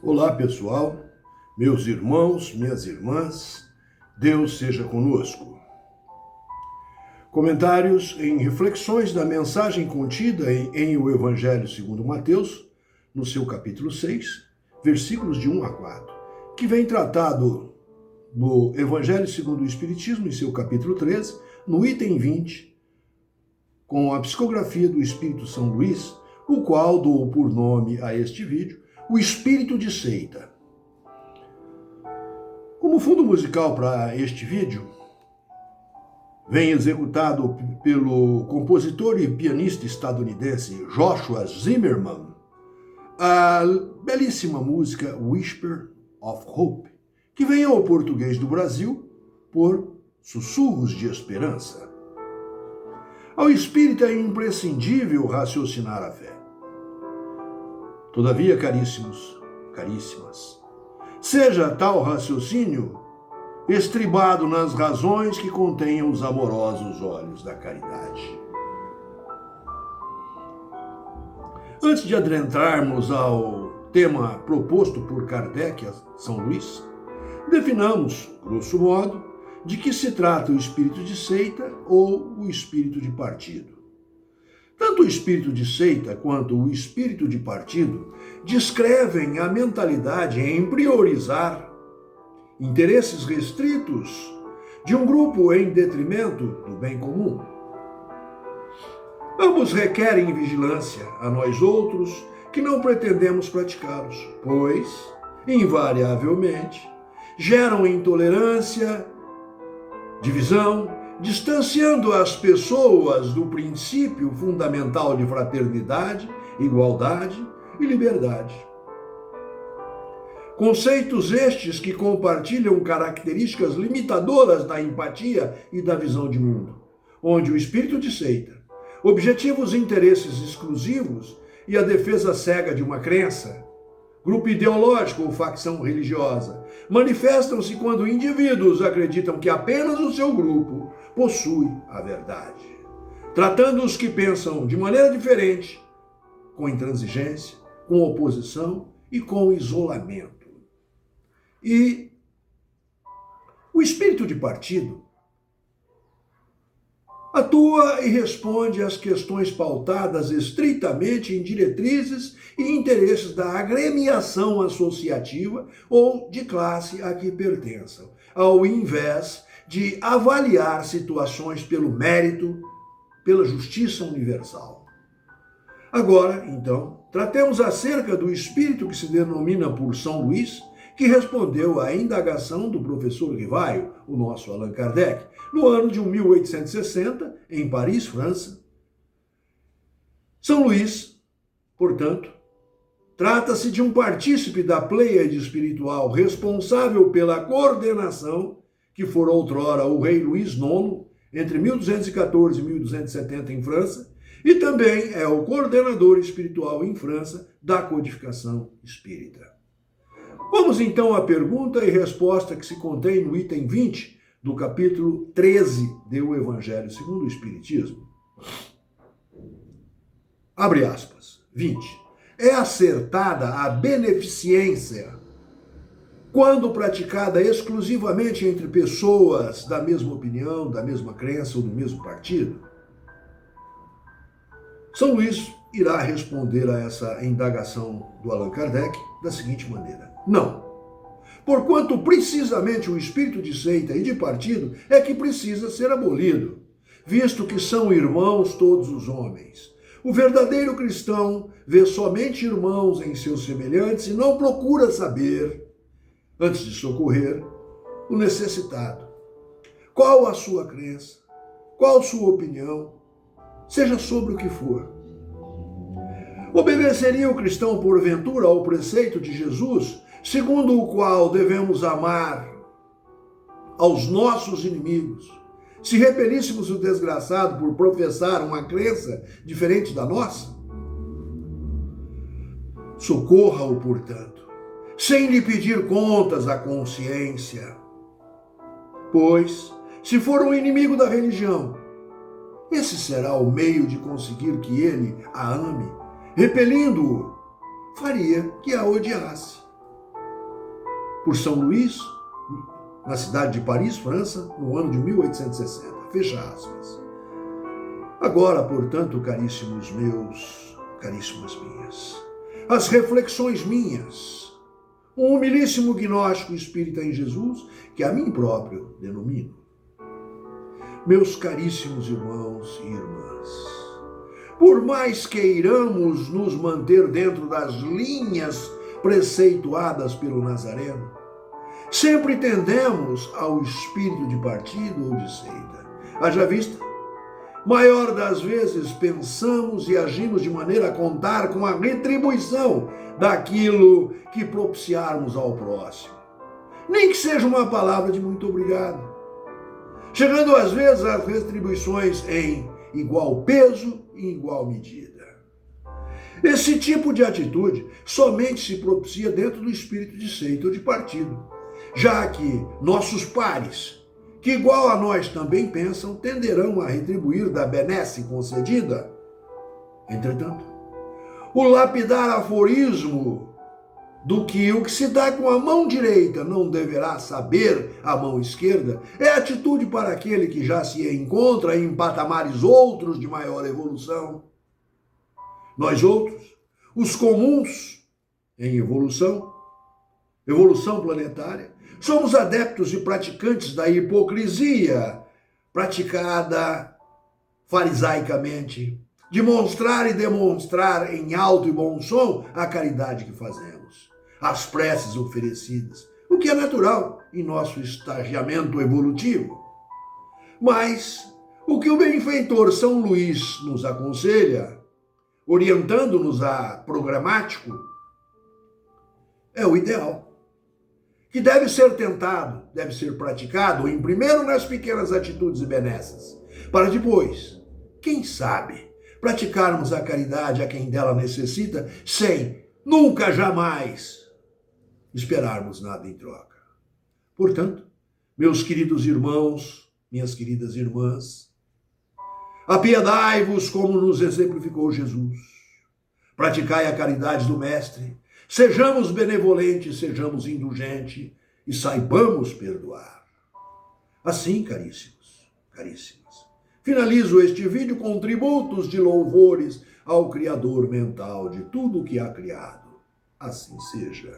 Olá, pessoal, meus irmãos, minhas irmãs, Deus seja conosco. Comentários em reflexões da mensagem contida em o Evangelho segundo Mateus, no seu capítulo 6, versículos de 1 a 4, que vem tratado no Evangelho segundo o Espiritismo, em seu capítulo 13, no item 20, com a psicografia do Espírito São Luís, o qual dou por nome a este vídeo o Espírito de Seita. Como fundo musical para este vídeo, vem executado pelo compositor e pianista estadunidense Joshua Zimmerman a belíssima música Whisper of Hope, que vem ao português do Brasil por Sussurros de Esperança. Ao espírita é imprescindível raciocinar a fé. Todavia, caríssimos, caríssimas, seja tal raciocínio estribado nas razões que contenham os amorosos olhos da caridade. Antes de adentrarmos ao tema proposto por Kardec a São Luís, definamos, grosso modo, de que se trata o espírito de seita ou o espírito de partido. Tanto o espírito de seita quanto o espírito de partido descrevem a mentalidade em priorizar interesses restritos de um grupo em detrimento do bem comum. Ambos requerem vigilância a nós outros que não pretendemos praticá-los, pois, invariavelmente, geram intolerância, divisão, distanciando as pessoas do princípio fundamental de fraternidade, igualdade e liberdade. Conceitos estes que compartilham características limitadoras da empatia e da visão de mundo, onde o espírito de seita objetiva os interesses exclusivos e a defesa cega de uma crença, grupo ideológico ou facção religiosa, manifestam-se quando indivíduos acreditam que apenas o seu grupo possui a verdade, tratando os que pensam de maneira diferente, com intransigência, com oposição e com isolamento. E o espírito de partido atua e responde às questões pautadas estritamente em diretrizes e interesses da agremiação associativa ou de classe a que pertençam, ao invés de avaliar situações pelo mérito, pela justiça universal. Agora, então, tratemos acerca do espírito que se denomina por São Luís, que respondeu à indagação do professor Rivaio, o nosso Allan Kardec, no ano de 1860, em Paris, França. São Luís, portanto, trata-se de um partícipe da pleiade espiritual responsável pela coordenação que fora outrora o rei Luís IX, entre 1214 e 1270 em França, e também é o coordenador espiritual em França da codificação espírita. Vamos então à pergunta e resposta que se contém no item 20 do capítulo 13 do Evangelho segundo o Espiritismo. Abre aspas. 20. É acertada a beneficência quando praticada exclusivamente entre pessoas da mesma opinião, da mesma crença ou do mesmo partido? São Luís irá responder a essa indagação do Allan Kardec da seguinte maneira: não. Porquanto precisamente o espírito de seita e de partido é que precisa ser abolido, visto que são irmãos todos os homens. O verdadeiro cristão vê somente irmãos em seus semelhantes e não procura saber, antes de socorrer, o necessitado. Qual a sua crença? Qual sua opinião? Seja sobre o que for. Obedeceria o cristão, porventura, ao preceito de Jesus, segundo o qual devemos amar aos nossos inimigos, se repelíssemos o desgraçado por professar uma crença diferente da nossa? Socorra-o, portanto, sem lhe pedir contas à consciência, pois, se for um inimigo da religião, esse será o meio de conseguir que ele a ame. Repelindo-o, faria que a odiasse. por São Luís, na cidade de Paris, França, no ano de 1860. Fecha aspas. Agora, portanto, caríssimos meus, caríssimas minhas, as reflexões minhas, um humilíssimo gnóstico espírita em Jesus, que a mim próprio denomino. Meus caríssimos irmãos e irmãs, por mais queiramos nos manter dentro das linhas preceituadas pelo Nazareno, sempre tendemos ao espírito de partido ou de seita. Haja vista, maior das vezes pensamos e agimos de maneira a contar com a retribuição daquilo que propiciarmos ao próximo. Nem que seja uma palavra de muito obrigado. Chegando às vezes às retribuições em igual peso e igual medida. Esse tipo de atitude somente se propicia dentro do espírito de seita ou de partido, já que nossos pares, que igual a nós também pensam, tenderão a retribuir da benesse concedida. Entretanto, o lapidar aforismo do que o que se dá com a mão direita não deverá saber a mão esquerda é atitude para aquele que já se encontra em patamares outros de maior evolução. Nós outros, os comuns em evolução planetária, somos adeptos e praticantes da hipocrisia praticada farisaicamente, de mostrar e demonstrar em alto e bom som a caridade que fazemos, as preces oferecidas, o que é natural em nosso estagiamento evolutivo. Mas o que o benfeitor São Luís nos aconselha, orientando-nos a programático, é o ideal, que deve ser tentado, deve ser praticado, em primeiro nas pequenas atitudes e benesses, para depois, quem sabe, praticarmos a caridade a quem dela necessita, sem, nunca, jamais, esperarmos nada em troca. Portanto, meus queridos irmãos, minhas queridas irmãs, apiedai-vos como nos exemplificou Jesus. Praticai a caridade do Mestre, sejamos benevolentes, sejamos indulgentes e saibamos perdoar. Assim, caríssimos, caríssimas, finalizo este vídeo com tributos de louvores ao Criador mental de tudo o que há criado. Assim seja.